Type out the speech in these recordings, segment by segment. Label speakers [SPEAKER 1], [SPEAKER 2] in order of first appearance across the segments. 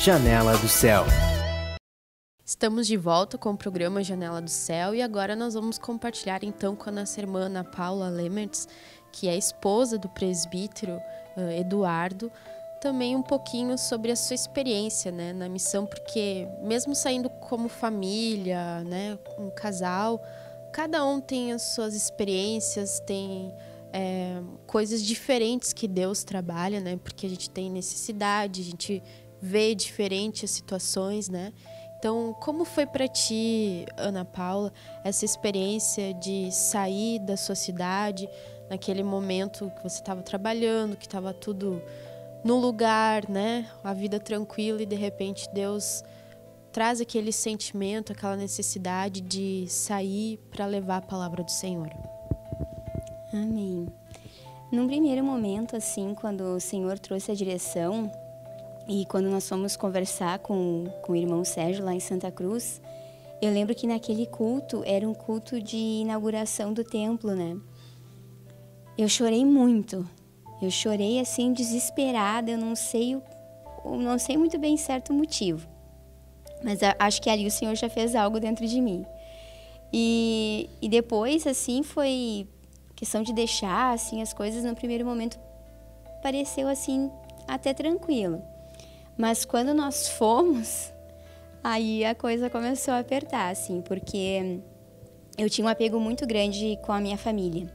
[SPEAKER 1] Janela do Céu.
[SPEAKER 2] Estamos de volta com o programa Janela do Céu e agora nós vamos compartilhar então com a nossa irmã Ana Paula Lemertz, que é esposa do presbítero Eduardo, também um pouquinho sobre a sua experiência, né, na missão, porque mesmo saindo como família, né, um casal, cada um tem as suas experiências, tem coisas diferentes que Deus trabalha, né, porque a gente tem necessidade, a gente vê diferentes situações, né. Então, como foi para ti, Ana Paula, essa experiência de sair da sua cidade, naquele momento que você estava trabalhando, que estava tudo no lugar, né? A vida tranquila e de repente Deus traz aquele sentimento, aquela necessidade de sair para levar a palavra do Senhor.
[SPEAKER 3] Amém. Num primeiro momento, assim, quando o Senhor trouxe a direção e quando nós fomos conversar com o irmão Sérgio lá em Santa Cruz, eu lembro que naquele culto era um culto de inauguração do templo, né? Eu chorei muito. Eu chorei assim, desesperada, eu não sei muito bem certo o motivo. Mas acho que ali o Senhor já fez algo dentro de mim. E depois, assim, foi questão de deixar, assim, as coisas no primeiro momento pareceu, assim, até tranquilo. Mas quando nós fomos, aí a coisa começou a apertar, assim, porque eu tinha um apego muito grande com a minha família.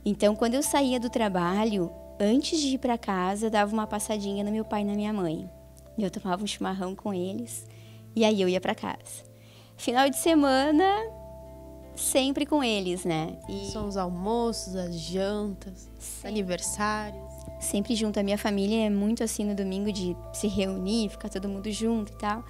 [SPEAKER 3] Então, quando eu saía do trabalho, antes de ir para casa, dava uma passadinha no meu pai e na minha mãe. Eu tomava um chimarrão com eles e aí eu ia para casa. Final de semana, sempre com eles, né?
[SPEAKER 2] São os almoços, as jantas, aniversários.
[SPEAKER 3] Sempre junto. A minha família é muito assim no domingo de se reunir, ficar todo mundo junto e tal.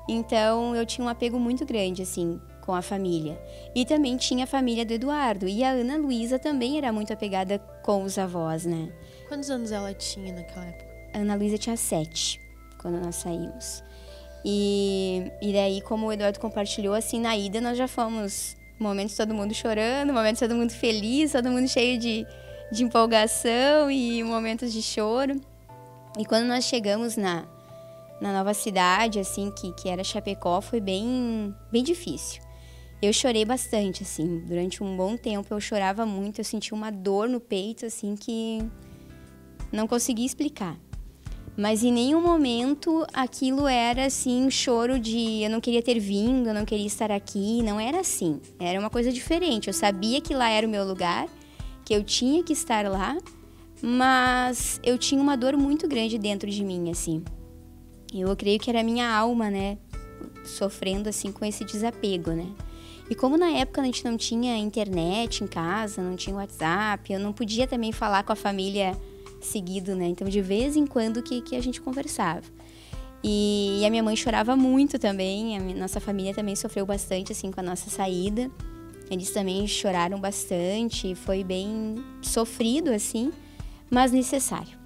[SPEAKER 3] Então, eu tinha um apego muito grande, assim, com a família. E também tinha a família do Eduardo. E a Ana Luísa também era muito apegada com os avós, né?
[SPEAKER 2] Quantos anos ela tinha naquela época?
[SPEAKER 3] A Ana Luísa tinha 7, quando nós saímos. E daí, como o Eduardo compartilhou, assim, na ida nós já fomos momentos todo mundo chorando, momentos todo mundo feliz, todo mundo cheio de empolgação e momentos de choro. E quando nós chegamos na nova cidade, assim, que era Chapecó, foi bem difícil. Eu chorei bastante, assim, durante um bom tempo eu chorava muito, eu sentia uma dor no peito, assim, que não conseguia explicar. Mas em nenhum momento aquilo era, assim, um choro de eu não queria ter vindo, eu não queria estar aqui, não era assim. Era uma coisa diferente, eu sabia que lá era o meu lugar, que eu tinha que estar lá, mas eu tinha uma dor muito grande dentro de mim, assim. Eu creio que era a minha alma, né, sofrendo, assim, com esse desapego, né. E como na época a gente não tinha internet em casa, não tinha WhatsApp, eu não podia também falar com a família seguido, né? Então, de vez em quando que a gente conversava. E a minha mãe chorava muito também, nossa família também sofreu bastante, assim, com a nossa saída. Eles também choraram bastante, foi bem sofrido, assim, mas necessário.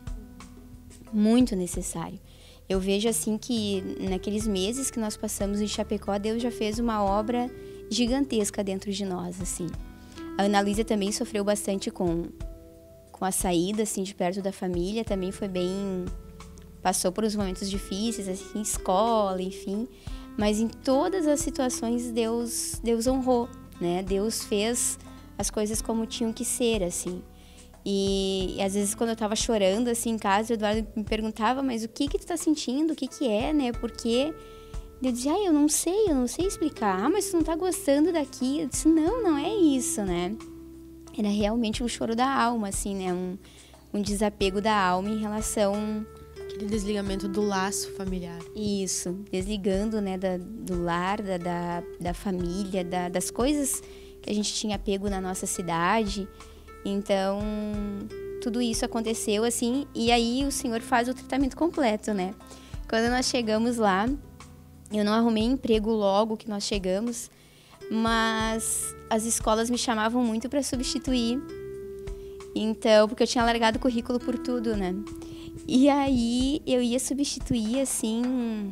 [SPEAKER 3] Muito necessário. Eu vejo, assim, que naqueles meses que nós passamos em Chapecó, Deus já fez uma obra gigantesca dentro de nós, assim. A Ana Luísa também sofreu bastante com a saída, assim, de perto da família, também foi bem... Passou por uns momentos difíceis, assim, escola, enfim. Mas em todas as situações, Deus honrou, né? Deus fez as coisas como tinham que ser, assim. E às vezes, quando eu tava chorando, assim, em casa, o Eduardo me perguntava, mas o que tu tá sentindo? O que é, né? Porque... Eu dizia, eu não sei explicar. Mas tu não tá gostando daqui? Eu disse, não é isso, né? Era realmente um choro da alma, assim, né? Um desapego da alma em relação...
[SPEAKER 2] Aquele desligamento do laço familiar.
[SPEAKER 3] Isso, desligando, né, do lar, da família, das coisas que a gente tinha apego na nossa cidade. Então, tudo isso aconteceu, assim, e aí o Senhor faz o tratamento completo, né? Quando nós chegamos lá, eu não arrumei emprego logo que nós chegamos, mas as escolas me chamavam muito para substituir. Então, porque eu tinha largado o currículo por tudo, né? E aí eu ia substituir, assim,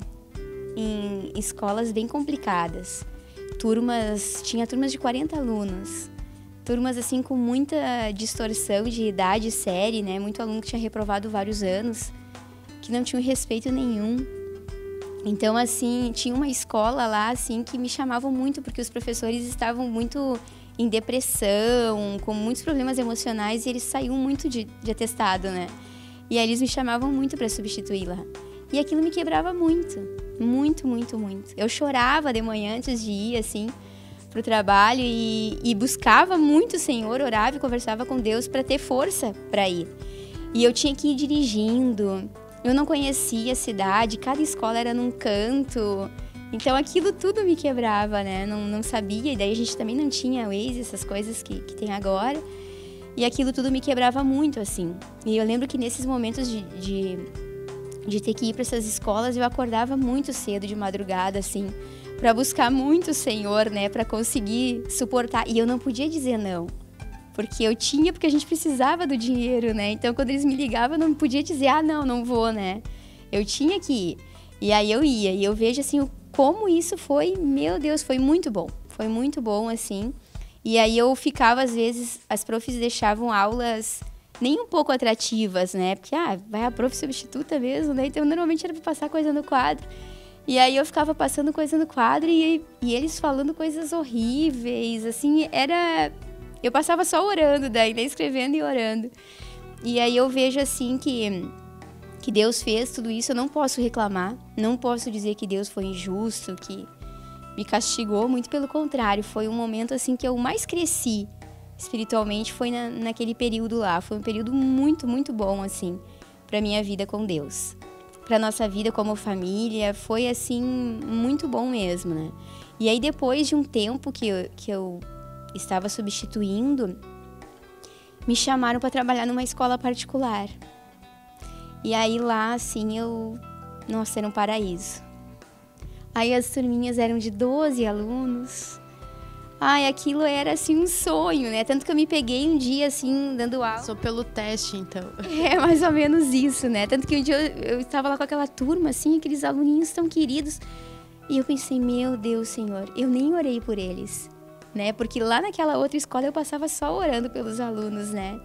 [SPEAKER 3] em escolas bem complicadas. Tinha turmas de 40 alunos. Turmas, assim, com muita distorção de idade, série, né? Muito aluno que tinha reprovado vários anos, que não tinham respeito nenhum. Então, assim, tinha uma escola lá, assim, que me chamavam muito, porque os professores estavam muito em depressão, com muitos problemas emocionais, e eles saíam muito de atestado, né? E aí eles me chamavam muito para substituir lá. E aquilo me quebrava muito, muito, muito, muito. Eu chorava de manhã antes de ir, assim, pro trabalho e buscava muito o Senhor, orava e conversava com Deus para ter força para ir. E eu tinha que ir dirigindo, eu não conhecia a cidade, cada escola era num canto. Então aquilo tudo me quebrava, né? Não sabia, e daí a gente também não tinha Waze, essas coisas que tem agora. E aquilo tudo me quebrava muito, assim. E eu lembro que nesses momentos de ter que ir para essas escolas, eu acordava muito cedo, de madrugada, assim, para buscar muito o Senhor, né? Para conseguir suportar. E eu não podia dizer não. Porque eu tinha, porque a gente precisava do dinheiro, né? Então, quando eles me ligavam, eu não podia dizer, não vou, né? Eu tinha que ir. E aí eu ia. E eu vejo, assim, como isso foi, meu Deus, foi muito bom. Foi muito bom, assim. E aí eu ficava, às vezes, as profs deixavam aulas nem um pouco atrativas, né? Porque, vai a prof substituta mesmo, né? Então, normalmente era para passar coisa no quadro. E aí eu ficava passando coisa no quadro e eles falando coisas horríveis, assim, era... Eu passava só orando daí, né? Escrevendo e orando. E aí eu vejo, assim, que Deus fez tudo isso. Eu não posso reclamar, não posso dizer que Deus foi injusto, que me castigou. Muito pelo contrário, foi um momento, assim, que eu mais cresci espiritualmente, foi naquele período lá. Foi um período muito, muito bom, assim, pra minha vida com Deus. Pra nossa vida como família, foi, assim, muito bom mesmo, né? E aí, depois de um tempo que eu estava substituindo, me chamaram para trabalhar numa escola particular. E aí lá, assim, nossa, era um paraíso. Aí as turminhas eram de 12 alunos. Aquilo era, assim, um sonho, né? Tanto que eu me peguei um dia, assim, dando aula.
[SPEAKER 2] Só pelo teste, então.
[SPEAKER 3] É, mais ou menos isso, né? Tanto que um dia eu estava lá com aquela turma, assim, aqueles aluninhos tão queridos. E eu pensei, meu Deus, Senhor, eu nem orei por eles, né? Porque lá naquela outra escola eu passava só orando pelos alunos, né?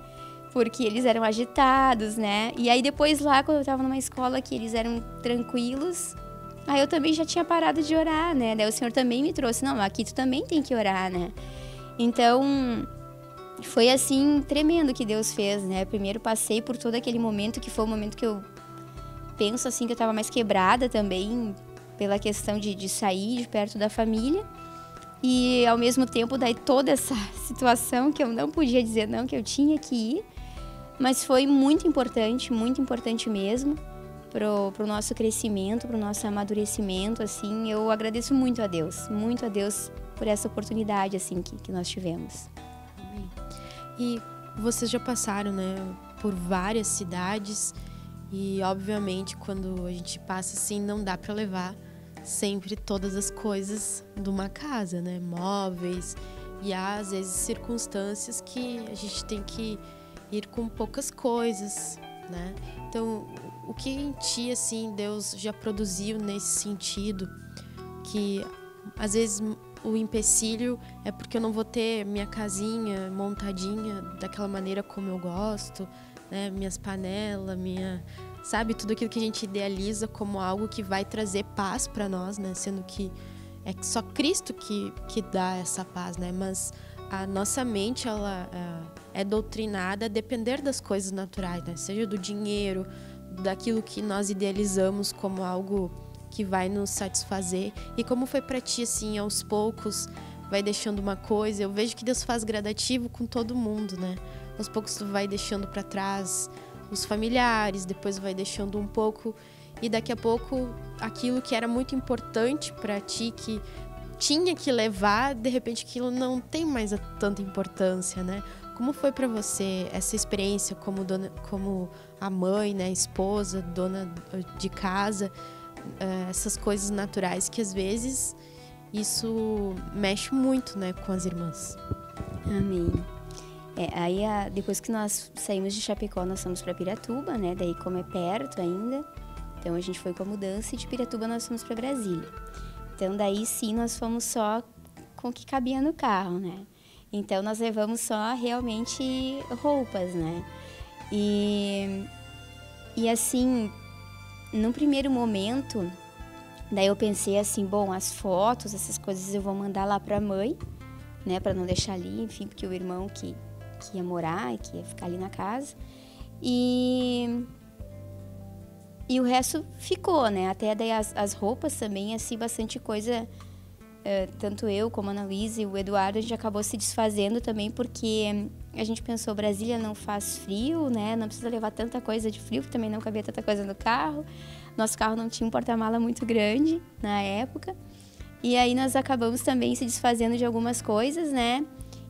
[SPEAKER 3] Porque eles eram agitados, né? E aí depois lá, quando eu tava numa escola que eles eram tranquilos, aí eu também já tinha parado de orar, né? Daí o Senhor também me trouxe, não, aqui tu também tem que orar, né? Então, foi assim, tremendo que Deus fez, né? Primeiro passei por todo aquele momento, que foi o momento que eu penso, assim, que eu tava mais quebrada também, pela questão de sair de perto da família. E, ao mesmo tempo, daí toda essa situação que eu não podia dizer não, que eu tinha que ir. Mas foi muito importante mesmo, pro nosso crescimento, pro nosso amadurecimento, assim. Eu agradeço muito a Deus por essa oportunidade, assim, que nós tivemos.
[SPEAKER 2] E vocês já passaram, né, por várias cidades e, obviamente, quando a gente passa assim, não dá para levar sempre todas as coisas de uma casa, né, móveis, e há, às vezes, circunstâncias que a gente tem que ir com poucas coisas, né? Então, o que em ti, assim, Deus já produziu nesse sentido, que às vezes o empecilho é porque eu não vou ter minha casinha montadinha daquela maneira como eu gosto, né? Minhas panelas, sabe, tudo aquilo que a gente idealiza como algo que vai trazer paz para nós, né? Sendo que é só Cristo que dá essa paz, né? Mas a nossa mente, ela é doutrinada a depender das coisas naturais, né? Seja do dinheiro, daquilo que nós idealizamos como algo que vai nos satisfazer. E como foi para ti, assim, aos poucos, vai deixando uma coisa. Eu vejo que Deus faz gradativo com todo mundo, né? Aos poucos tu vai deixando para trás os familiares, depois vai deixando um pouco, e daqui a pouco aquilo que era muito importante para ti, que tinha que levar, de repente aquilo não tem mais tanta importância, né? Como foi para você essa experiência como a mãe, né, esposa, dona de casa, essas coisas naturais que às vezes isso mexe muito, né, com as irmãs?
[SPEAKER 3] Amém. Aí depois que nós saímos de Chapecó, nós fomos para Piratuba, né? Daí como é perto ainda, então a gente foi com a mudança, e de Piratuba nós fomos para Brasília. Então daí sim nós fomos só com o que cabia no carro, né? Então nós levamos só realmente roupas, né? E assim, no primeiro momento, Daí eu pensei assim, bom, as fotos, essas coisas eu vou mandar lá pra mãe, né, pra não deixar ali, enfim, porque o irmão que ia morar, que ia ficar ali na casa. E o resto ficou, né? Até daí as roupas também, assim, bastante coisa. Tanto eu como a Ana Luísa e o Eduardo, a gente acabou se desfazendo também, porque a gente pensou, Brasília não faz frio, né? Não precisa levar tanta coisa de frio, porque também não cabia tanta coisa no carro. Nosso carro não tinha um porta-mala muito grande na época. E aí nós acabamos também se desfazendo de algumas coisas, né?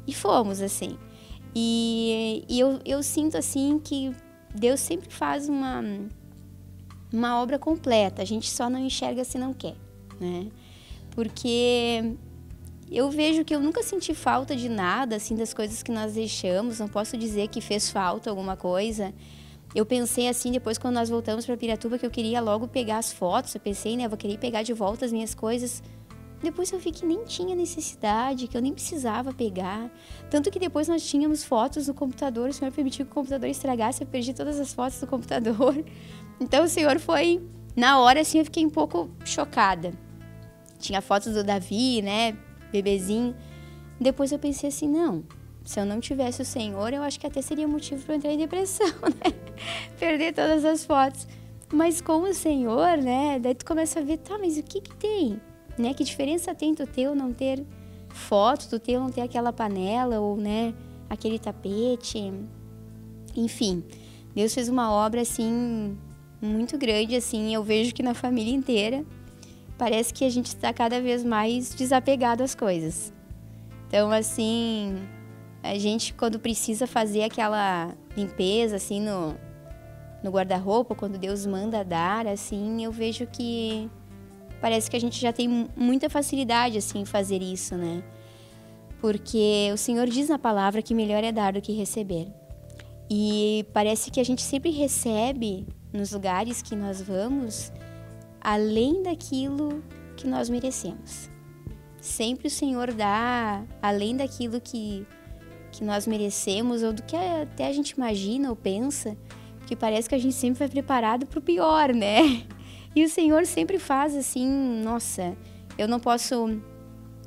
[SPEAKER 3] E fomos, assim. E eu sinto, assim, que Deus sempre faz uma obra completa. A gente só não enxerga se não quer, né? Porque eu vejo que eu nunca senti falta de nada, assim, das coisas que nós deixamos. Não posso dizer que fez falta alguma coisa. Eu pensei, assim, depois quando nós voltamos para Piratuba, que eu queria logo pegar as fotos. Eu pensei, né, eu vou querer pegar de volta as minhas coisas. Depois eu vi que nem tinha necessidade, que eu nem precisava pegar. Tanto que depois nós tínhamos fotos no computador, o Senhor permitiu que o computador estragasse, eu perdi todas as fotos do computador. Então o Senhor foi, na hora, assim, eu fiquei um pouco chocada. Tinha fotos do Davi, né, bebezinho. Depois eu pensei assim, não, se eu não tivesse o Senhor, eu acho que até seria motivo para eu entrar em depressão, né? Perder todas as fotos. Mas com o Senhor, né, daí tu começa a ver, tá, mas o que tem? Né? Que diferença tem tu ter ou não ter foto, tu ter ou não ter aquela panela ou, né, aquele tapete. Enfim, Deus fez uma obra, assim, muito grande, assim. Eu vejo que na família inteira parece que a gente está cada vez mais desapegado às coisas. Então, assim, a gente quando precisa fazer aquela limpeza, assim, no guarda-roupa, quando Deus manda dar, assim, eu vejo que parece que a gente já tem muita facilidade, assim, em fazer isso, né? Porque o Senhor diz na palavra que melhor é dar do que receber. E parece que a gente sempre recebe nos lugares que nós vamos além daquilo que nós merecemos. Sempre o Senhor dá além daquilo que nós merecemos ou do que até a gente imagina ou pensa, porque parece que a gente sempre vai preparado para o pior, né? E o Senhor sempre faz assim, nossa, eu não posso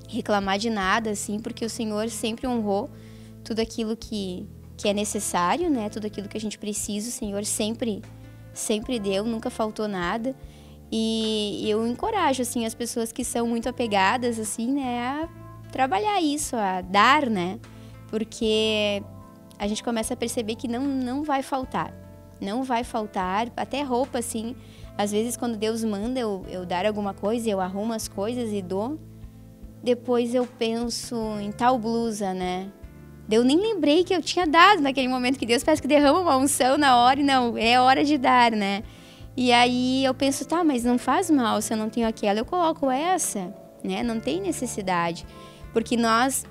[SPEAKER 3] reclamar de nada, assim, porque o Senhor sempre honrou tudo aquilo que é necessário, né? Tudo aquilo que a gente precisa, o Senhor sempre deu, nunca faltou nada. E eu encorajo, assim, as pessoas que são muito apegadas, assim, né, a trabalhar isso, a dar, né? Porque a gente começa a perceber que não vai faltar. Não vai faltar, até roupa, assim. Às vezes, quando Deus manda eu dar alguma coisa, eu arrumo as coisas e dou. Depois eu penso em tal blusa, né? Eu nem lembrei que eu tinha dado naquele momento, que Deus parece que derrama uma unção na hora e não, é hora de dar, né? E aí eu penso, tá, mas não faz mal se eu não tenho aquela, eu coloco essa, né? Não tem necessidade. Porque nós,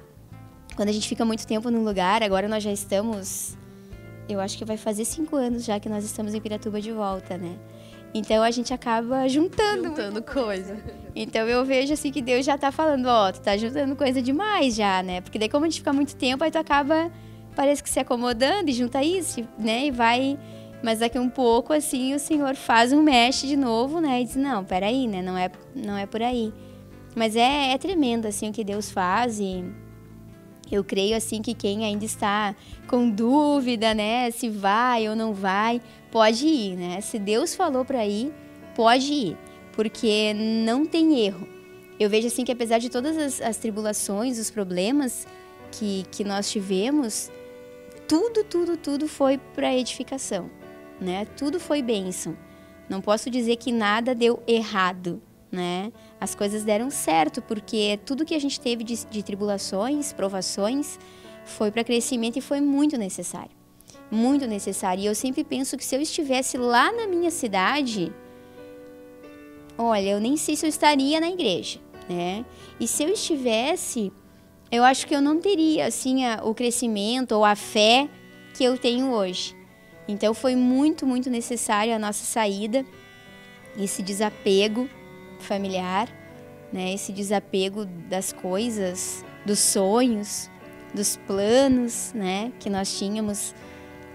[SPEAKER 3] quando a gente fica muito tempo num lugar, agora nós já estamos, eu acho que vai fazer 5 anos já que nós estamos em Piratuba de volta, né? Então a gente acaba juntando
[SPEAKER 2] coisa.
[SPEAKER 3] Então eu vejo assim que Deus já tá falando, ó, tu tá juntando coisa demais já, né? Porque daí como a gente fica muito tempo, aí tu acaba, parece que se acomodando e junta isso, né? E vai, mas daqui um pouco assim o Senhor faz um mexe de novo, né? E diz, não, peraí, né? Não é por aí. Mas é tremendo assim o que Deus faz e eu creio assim que quem ainda está com dúvida, né, se vai ou não vai, pode ir, né? Se Deus falou para ir, pode ir, porque não tem erro. Eu vejo assim que apesar de todas as tribulações, os problemas que nós tivemos, tudo foi para edificação, né? Tudo foi bênção. Não posso dizer que nada deu errado, né? As coisas deram certo, porque tudo que a gente teve de tribulações, provações, foi para crescimento e foi muito necessário. Muito necessário. E eu sempre penso que se eu estivesse lá na minha cidade, olha, eu nem sei se eu estaria na igreja, né? E se eu estivesse, eu acho que eu não teria, assim, o crescimento ou a fé que eu tenho hoje. Então foi muito, muito necessário a nossa saída, esse desapego familiar, né? Esse desapego das coisas, dos sonhos, dos planos, né? Que nós tínhamos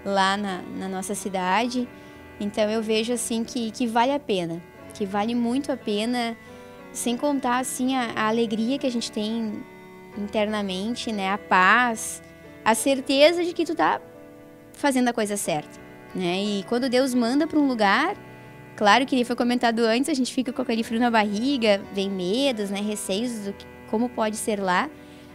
[SPEAKER 3] lá na nossa cidade. Então eu vejo assim que vale a pena, que vale muito a pena sem contar, assim, a alegria que a gente tem internamente, né? A paz, a certeza de que tu tá fazendo a coisa certa, né? E quando Deus manda para um lugar, claro que foi comentado antes, a gente fica com aquele frio na barriga, vem medos, né? Receios do que, como pode ser lá,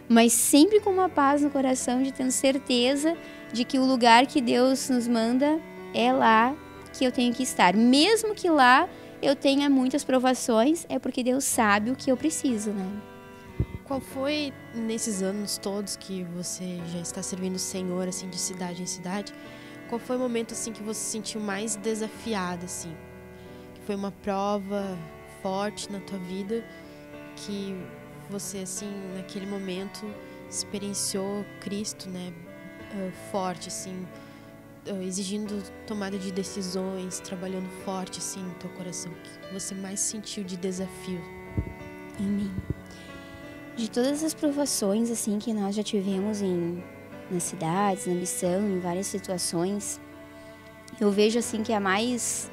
[SPEAKER 3] mas sempre com uma paz no coração, de ter certeza de que o lugar que Deus nos manda é lá que eu tenho que estar. Mesmo que lá eu tenha muitas provações, é porque Deus sabe o que eu preciso, né?
[SPEAKER 2] Qual foi, nesses anos todos que você já está servindo o Senhor, assim, de cidade em cidade, qual foi o momento, assim, que você se sentiu mais desafiada, assim? Que foi uma prova forte na tua vida, que você, assim, naquele momento, experienciou Cristo, né? Forte, assim, exigindo tomada de decisões, trabalhando forte, assim, no teu coração. O que você mais sentiu de desafio?
[SPEAKER 3] Amém. De todas as provações, assim, que nós já tivemos nas cidades, na missão, em várias situações, eu vejo, assim, que a mais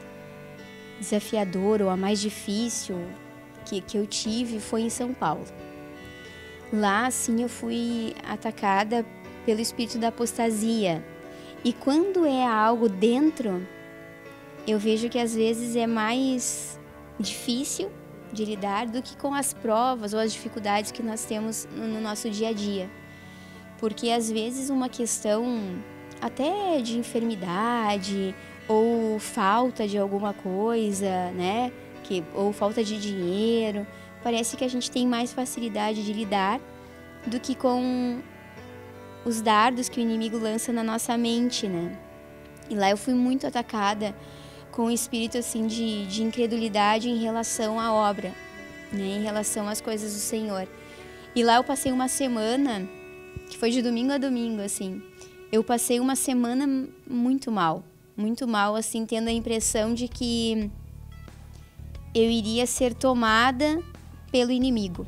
[SPEAKER 3] desafiadora ou a mais difícil que eu tive foi em São Paulo. Lá, assim, eu fui atacada pelo espírito da apostasia. E quando é algo dentro, eu vejo que às vezes é mais difícil de lidar do que com as provas ou as dificuldades que nós temos no nosso dia a dia. Porque às vezes uma questão até de enfermidade ou falta de alguma coisa, né? Ou falta de dinheiro, parece que a gente tem mais facilidade de lidar do que com os dardos que o inimigo lança na nossa mente, né? E lá eu fui muito atacada com o espírito, assim, de incredulidade em relação à obra, né? Em relação às coisas do Senhor. E lá eu passei uma semana, que foi de domingo a domingo, assim. Eu passei uma semana muito mal, assim, tendo a impressão de que eu iria ser tomada pelo inimigo,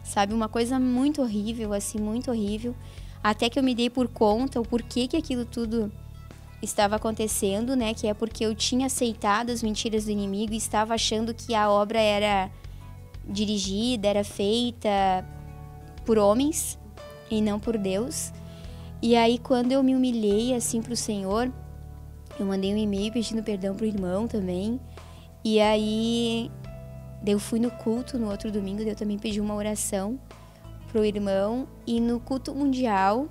[SPEAKER 3] sabe? Uma coisa muito horrível, assim, muito horrível. Até que eu me dei por conta o porquê que aquilo tudo estava acontecendo, né? Que é porque eu tinha aceitado as mentiras do inimigo e estava achando que a obra era dirigida, era feita por homens e não por Deus. E aí, quando eu me humilhei, assim, pro Senhor, eu mandei um e-mail pedindo perdão pro irmão também. E aí, eu fui no culto no outro domingo, eu também pedi uma oração pro irmão, e no culto mundial,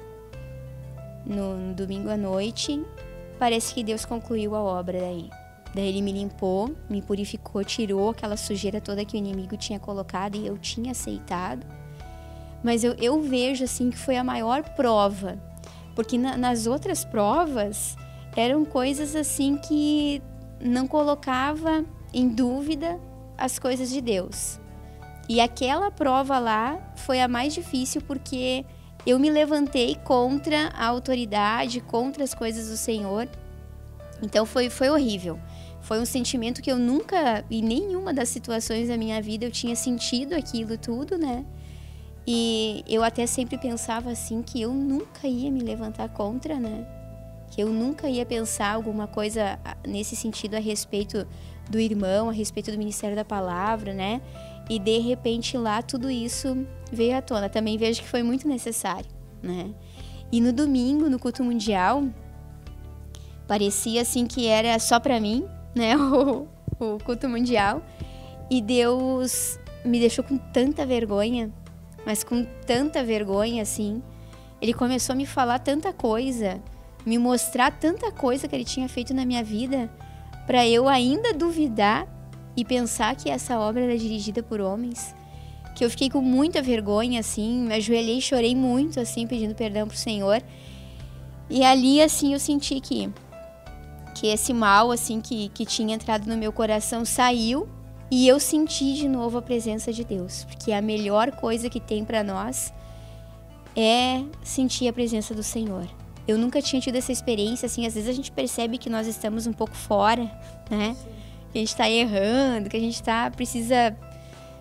[SPEAKER 3] no domingo à noite, parece que Deus concluiu a obra daí. Daí ele me limpou, me purificou, tirou aquela sujeira toda que o inimigo tinha colocado e eu tinha aceitado. Mas eu vejo, assim, que foi a maior prova, porque nas outras provas eram coisas, assim, que não colocava em dúvida as coisas de Deus. E aquela prova lá foi a mais difícil, porque eu me levantei contra a autoridade, contra as coisas do Senhor. Então foi horrível. Foi um sentimento que eu nunca, em nenhuma das situações da minha vida, eu tinha sentido aquilo tudo, né? E eu até sempre pensava assim, que eu nunca ia me levantar contra, né? Que eu nunca ia pensar alguma coisa nesse sentido a respeito do irmão, a respeito do ministério da palavra, né? E de repente lá tudo isso veio à tona. Também vejo que foi muito necessário, né? E no domingo, no culto mundial, parecia assim que era só pra mim, né? O culto mundial. E Deus me deixou com tanta vergonha, mas com tanta vergonha, assim. Ele começou a me falar tanta coisa, me mostrar tanta coisa que ele tinha feito na minha vida, pra eu ainda duvidar e pensar que essa obra era dirigida por homens, que eu fiquei com muita vergonha, assim, me ajoelhei e chorei muito, assim, pedindo perdão pro Senhor. E ali, assim, eu senti que esse mal, assim, que tinha entrado no meu coração saiu, e eu senti de novo a presença de Deus, porque a melhor coisa que tem pra nós é sentir a presença do Senhor. Eu nunca tinha tido essa experiência, assim, às vezes a gente percebe que nós estamos um pouco fora, né? Que a gente está errando, que a gente precisa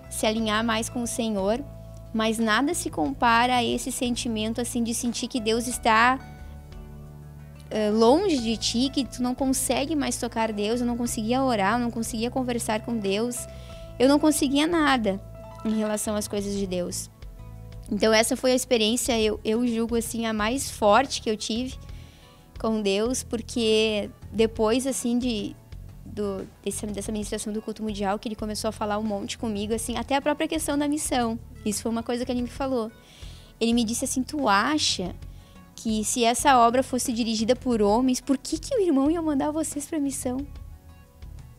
[SPEAKER 3] se alinhar mais com o Senhor, mas nada se compara a esse sentimento, assim, de sentir que Deus está longe de ti, que tu não consegue mais tocar Deus. Eu não conseguia orar, eu não conseguia conversar com Deus, eu não conseguia nada, em relação às coisas de Deus. Então essa foi a experiência, eu julgo assim, a mais forte que eu tive com Deus, porque depois assim dessa ministração do culto mundial, que ele começou a falar um monte comigo, assim, até a própria questão da missão. Isso foi uma coisa que ele me falou. Ele me disse assim, tu acha que se essa obra fosse dirigida por homens, por que o irmão ia mandar vocês pra missão?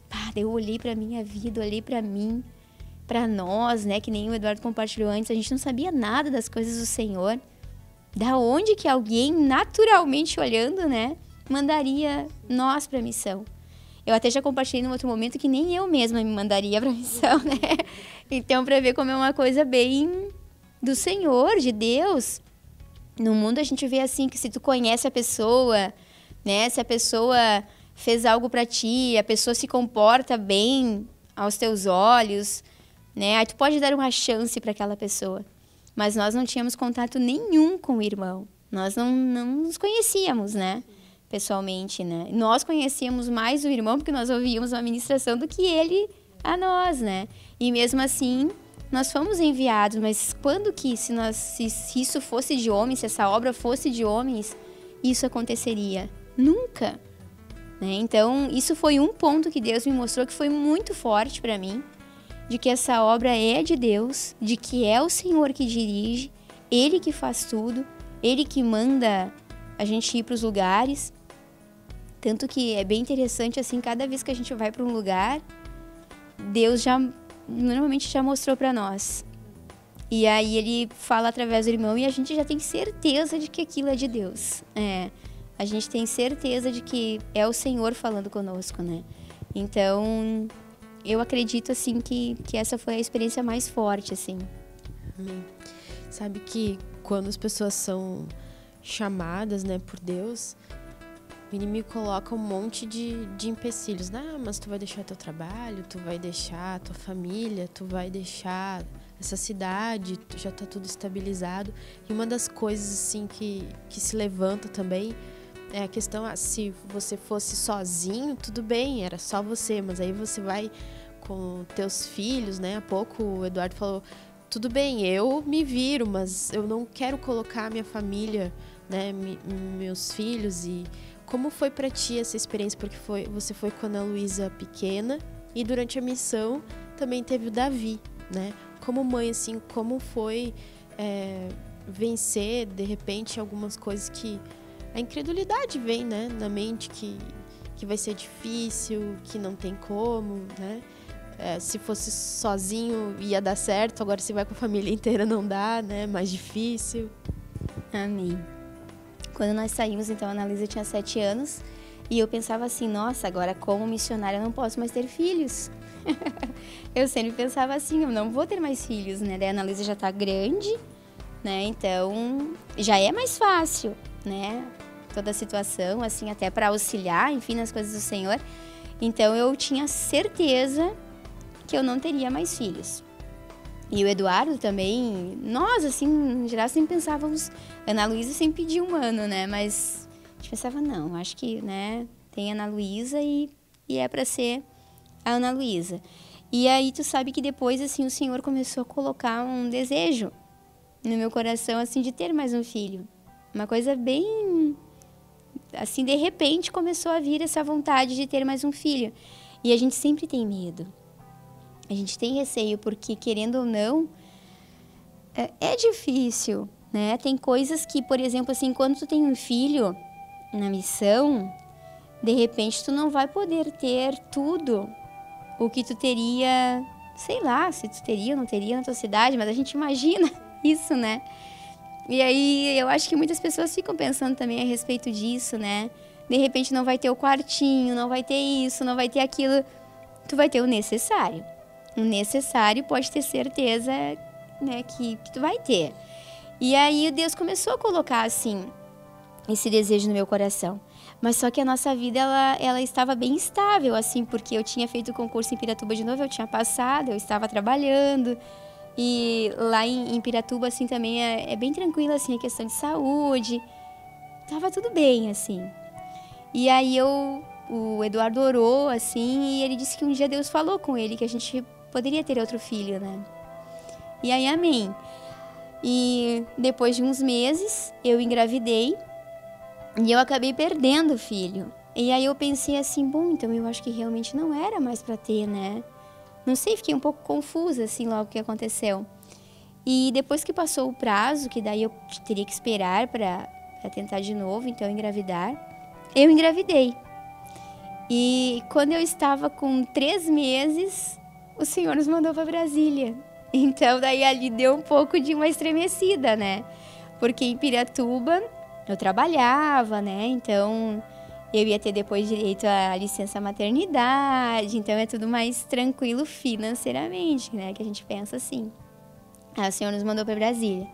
[SPEAKER 3] Daí eu olhei pra minha vida, olhei pra mim, pra nós, né, que nem o Eduardo compartilhou antes, a gente não sabia nada das coisas do Senhor. Da onde que alguém, naturalmente olhando, né, mandaria nós pra missão? Eu até já compartilhei num outro momento que nem eu mesma me mandaria pra missão, né? Então, pra ver como é uma coisa bem do Senhor, de Deus. No mundo a gente vê assim, que se tu conhece a pessoa, né, se a pessoa fez algo pra ti, a pessoa se comporta bem aos teus olhos, né, aí tu pode dar uma chance para aquela pessoa. Mas nós não tínhamos contato nenhum com o irmão. Nós não nos conhecíamos, né, pessoalmente, né. Nós conhecíamos mais o irmão porque nós ouvíamos uma ministração do que ele a nós, né. E mesmo assim, nós fomos enviados, mas quando que, se isso fosse de homens, se essa obra fosse de homens, isso aconteceria? Nunca. Né? Então, isso foi um ponto que Deus me mostrou que foi muito forte para mim, de que essa obra é de Deus, de que é o Senhor que dirige, Ele que faz tudo, Ele que manda a gente ir para os lugares. Tanto que é bem interessante, assim, cada vez que a gente vai para um lugar, Deus normalmente já mostrou para nós. E aí Ele fala através do irmão e a gente já tem certeza de que aquilo é de Deus. A gente tem certeza de que é o Senhor falando conosco, né? Então, eu acredito, assim, que essa foi a experiência mais forte, assim.
[SPEAKER 2] Amém. Sabe que quando as pessoas são chamadas, né, por Deus, o inimigo coloca um monte de empecilhos. Mas tu vai deixar teu trabalho, tu vai deixar tua família, tu vai deixar essa cidade, já tá tudo estabilizado. E uma das coisas, assim, que se levanta também é a questão, se você fosse sozinho, tudo bem, era só você, mas aí você vai com teus filhos, né? Há pouco o Eduardo falou, tudo bem, eu me viro, mas eu não quero colocar minha família, né, meus filhos. E como foi pra ti essa experiência? Porque você foi com a Ana Luísa pequena e durante a missão também teve o Davi, né? Como mãe, assim, como foi vencer, de repente, algumas coisas que a incredulidade vem, né, na mente, que vai ser difícil, que não tem como, né? Se fosse sozinho ia dar certo, agora se vai com a família inteira não dá, né? Mais difícil.
[SPEAKER 3] Amém. Quando nós saímos, então, a Ana Luísa tinha 7 anos e eu pensava assim, nossa, agora como missionária eu não posso mais ter filhos. Eu sempre pensava assim, eu não vou ter mais filhos, né? Daí a Ana Luísa já tá grande, né? Então, já é mais fácil, né? Toda a situação, assim, até para auxiliar, enfim, nas coisas do Senhor. Então, eu tinha certeza que eu não teria mais filhos. E o Eduardo também, nós, assim, em geral, sempre pensávamos, Ana Luísa sempre pediu um ano, né? Mas a gente pensava, não, acho que, né, tem Ana Luísa e é para ser a Ana Luísa. E aí, tu sabe que depois, assim, o Senhor começou a colocar um desejo no meu coração, assim, de ter mais um filho. Uma coisa bem, assim, de repente começou a vir essa vontade de ter mais um filho. E a gente sempre tem medo. A gente tem receio porque, querendo ou não, é difícil, né? Tem coisas que, por exemplo, assim, quando tu tem um filho na missão, de repente tu não vai poder ter tudo o que tu teria, sei lá, se tu teria ou não teria na tua cidade, mas a gente imagina isso, né? E aí eu acho que muitas pessoas ficam pensando também a respeito disso, né? De repente não vai ter o quartinho, não vai ter isso, não vai ter aquilo. Tu vai ter o necessário. O necessário pode ter certeza, né, que tu vai ter. E aí Deus começou a colocar, assim, esse desejo no meu coração. Mas só que a nossa vida, ela estava bem estável, assim, porque eu tinha feito o concurso em Piratuba de novo, eu tinha passado, eu estava trabalhando. E lá em Piratuba, assim, também é bem tranquilo, assim, a questão de saúde. Tava tudo bem, assim. E aí o Eduardo orou, assim, e ele disse que um dia Deus falou com ele que a gente poderia ter outro filho, né? E aí, amém. E depois de uns meses, eu engravidei e eu acabei perdendo o filho. E aí eu pensei assim, bom, então eu acho que realmente não era mais pra ter, né? Não sei, fiquei um pouco confusa, assim, logo que aconteceu. E depois que passou o prazo, que daí eu teria que esperar pra tentar de novo, então engravidar, eu engravidei. E quando eu estava com 3 meses, o Senhor nos mandou para Brasília. Então daí ali deu um pouco de uma estremecida, né? Porque em Piratuba eu trabalhava, né? Então eu ia ter depois direito à licença maternidade, então é tudo mais tranquilo financeiramente, né? Que a gente pensa assim. Aí o Senhor nos mandou para Brasília.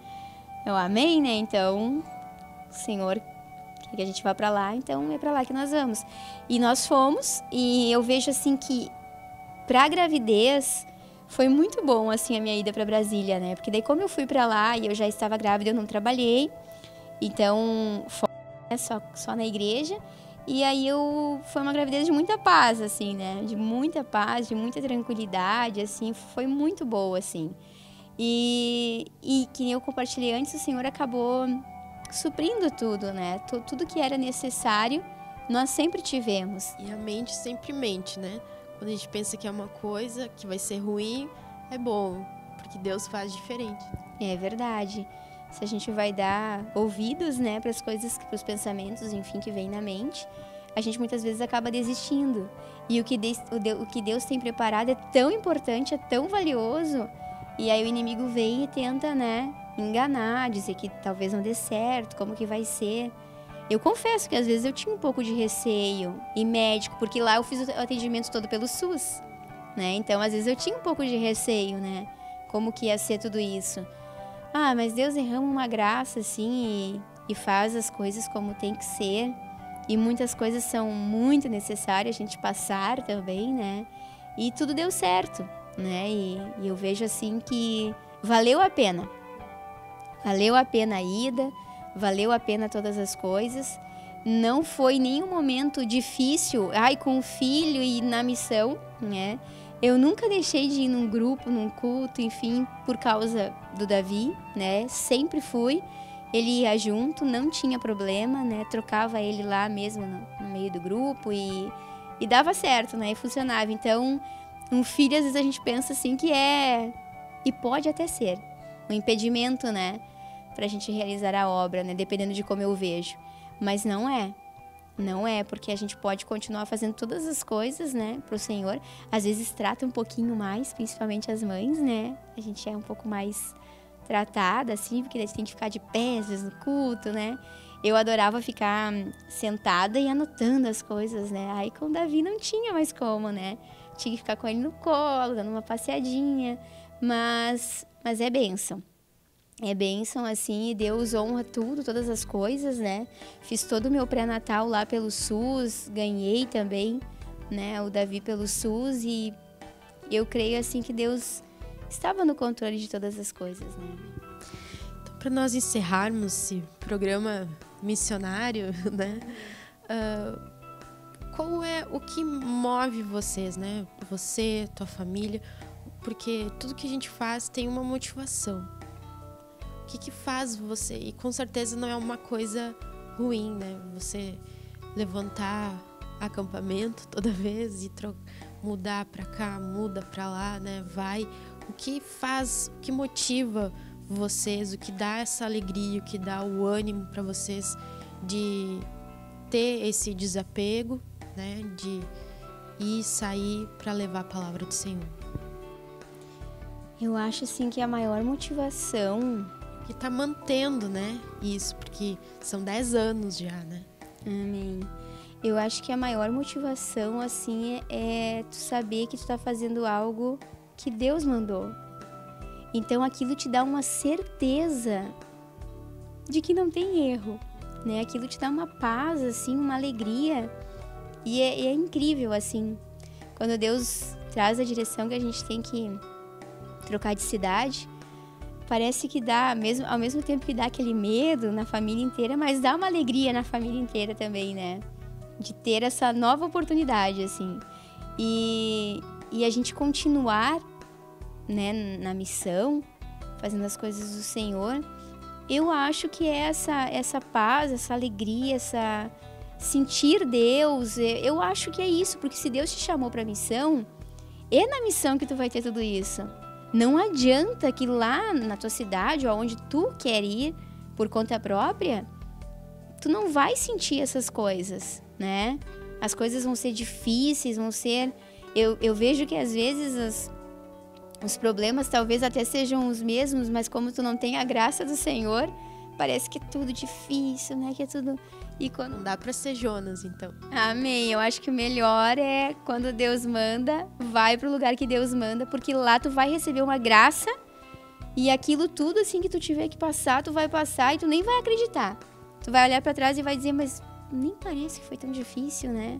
[SPEAKER 3] Eu amei, né? Então o Senhor quer que a gente vá para lá, então é para lá que nós vamos. E nós fomos, e eu vejo assim que pra gravidez foi muito bom assim a minha ida para Brasília, né? Porque daí como eu fui para lá e eu já estava grávida, eu não trabalhei. Então, só na igreja. E aí foi uma gravidez de muita paz, assim, né? De muita paz, de muita tranquilidade, assim. Foi muito boa, assim. E que eu compartilhei antes, o Senhor acabou suprindo tudo, né? Tudo que era necessário, nós sempre tivemos.
[SPEAKER 2] E a mente sempre mente, né? Quando a gente pensa que é uma coisa que vai ser ruim, é bom, porque Deus faz diferente.
[SPEAKER 3] É verdade. Se a gente vai dar ouvidos, né, para as coisas, para os pensamentos, enfim, que vem na mente, a gente muitas vezes acaba desistindo. E o que Deus tem preparado é tão importante, é tão valioso, e aí o inimigo vem e tenta, né, enganar, dizer que talvez não dê certo, como que vai ser. Eu confesso que às vezes eu tinha um pouco de receio, e médico, porque lá eu fiz o atendimento todo pelo SUS, né, então às vezes eu tinha um pouco de receio, né, como que ia ser tudo isso. Ah, mas Deus derrama uma graça, assim, e faz as coisas como tem que ser. E muitas coisas são muito necessárias a gente passar também, né? E tudo deu certo, né? E eu vejo, assim, que valeu a pena. Valeu a pena a ida, valeu a pena todas as coisas. Não foi nenhum momento difícil, com o filho e na missão, né? Eu nunca deixei de ir num grupo, num culto, enfim, por causa do Davi, né? Sempre fui. Ele ia junto, não tinha problema, né? Trocava ele lá mesmo no meio do grupo e dava certo, né? E funcionava. Então, um filho, às vezes a gente pensa assim que e pode até ser, um impedimento, né? Pra gente realizar a obra, né? Dependendo de como eu vejo. Mas não é. Não é, porque a gente pode continuar fazendo todas as coisas, né, pro Senhor. Às vezes trata um pouquinho mais, principalmente as mães, né? A gente é um pouco mais tratada, assim, porque a gente tem que ficar de pé, às vezes, no culto, né? Eu adorava ficar sentada e anotando as coisas, né? Aí com o Davi não tinha mais como, né? Tinha que ficar com ele no colo, dando uma passeadinha. Mas é bênção. É bênção, assim, e Deus honra tudo, todas as coisas, né? Fiz todo o meu pré-natal lá pelo SUS, ganhei também, né, o Davi pelo SUS, e eu creio, assim, que Deus estava no controle de todas as coisas, né?
[SPEAKER 2] Então, para nós encerrarmos esse programa missionário, né? Qual é o que move vocês, né? Você, tua família, porque tudo que a gente faz tem uma motivação. O que faz você? E com certeza não é uma coisa ruim, né? Você levantar acampamento toda vez e mudar para cá, muda para lá, né? Vai. O que faz, o que motiva vocês, o que dá essa alegria, o que dá o ânimo para vocês de ter esse desapego, né? De ir sair para levar a palavra do Senhor.
[SPEAKER 3] Eu acho, assim, que a maior motivação
[SPEAKER 2] que tá mantendo, né, isso, porque são 10 anos já, né?
[SPEAKER 3] Amém. Eu acho que a maior motivação, assim, é tu saber que tu tá fazendo algo que Deus mandou. Então, aquilo te dá uma certeza de que não tem erro, né? Aquilo te dá uma paz, assim, uma alegria. E é incrível, assim, quando Deus traz a direção que a gente tem que trocar de cidade. Parece que dá, ao mesmo tempo que dá aquele medo na família inteira, mas dá uma alegria na família inteira também, né? De ter essa nova oportunidade, assim. E a gente continuar, né, na missão, fazendo as coisas do Senhor, eu acho que é essa paz, essa alegria, essa sentir Deus, eu acho que é isso, porque se Deus te chamou para a missão, é na missão que tu vai ter tudo isso. Não adianta que lá na tua cidade, ou aonde tu quer ir por conta própria, tu não vai sentir essas coisas, né? As coisas vão ser difíceis, vão ser... Eu vejo que às vezes os problemas talvez até sejam os mesmos, mas como tu não tem a graça do Senhor, parece que é tudo difícil, né? Que é tudo... E quando...
[SPEAKER 2] Não dá para ser Jonas, então.
[SPEAKER 3] Amém. Eu acho que o melhor é quando Deus manda, vai pro lugar que Deus manda, porque lá tu vai receber uma graça e aquilo tudo assim que tu tiver que passar, tu vai passar e tu nem vai acreditar. Tu vai olhar para trás e vai dizer, mas nem parece que foi tão difícil, né?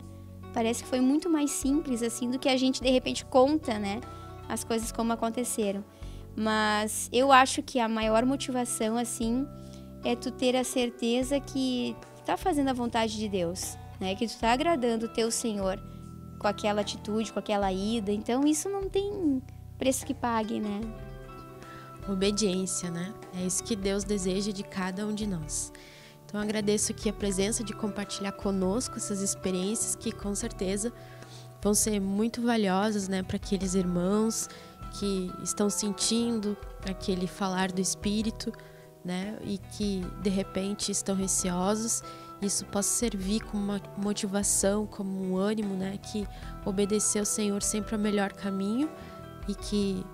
[SPEAKER 3] Parece que foi muito mais simples assim do que a gente de repente conta, né? As coisas como aconteceram. Mas eu acho que a maior motivação assim é tu ter a certeza que tá fazendo a vontade de Deus, né? Que tu tá agradando o teu Senhor com aquela atitude, com aquela ida. Então isso não tem preço que pague, né?
[SPEAKER 2] Obediência, né? É isso que Deus deseja de cada um de nós. Então agradeço aqui a presença de compartilhar conosco essas experiências que com certeza vão ser muito valiosas, né, para aqueles irmãos que estão sentindo aquele falar do Espírito, né, e que de repente estão receosos. Isso possa servir como uma motivação, como um ânimo, né, que obedecer ao Senhor sempre é o melhor caminho e que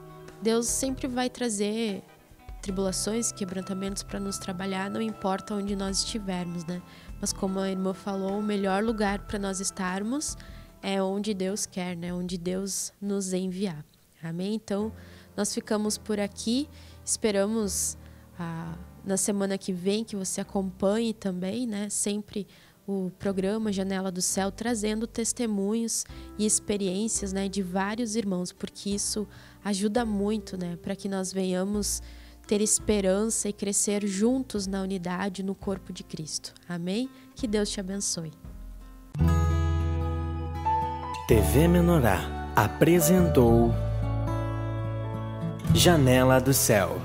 [SPEAKER 2] Deus sempre vai trazer tribulações, quebrantamentos para nos trabalhar, não importa onde nós estivermos, né? Mas como a irmã falou, o melhor lugar para nós estarmos é onde Deus quer, né? Onde Deus nos enviar. Amém? Então, nós ficamos por aqui. Esperamos na semana que vem que você acompanhe também, né? Sempre o programa Janela do Céu, trazendo testemunhos e experiências, né, de vários irmãos, porque isso ajuda muito, né? Para que nós venhamos ter esperança e crescer juntos na unidade, no corpo de Cristo. Amém? Que Deus te abençoe.
[SPEAKER 1] TV Menorá apresentou Janela do Céu.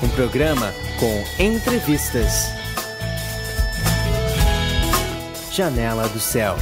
[SPEAKER 1] Um programa com entrevistas. Janela do Céu.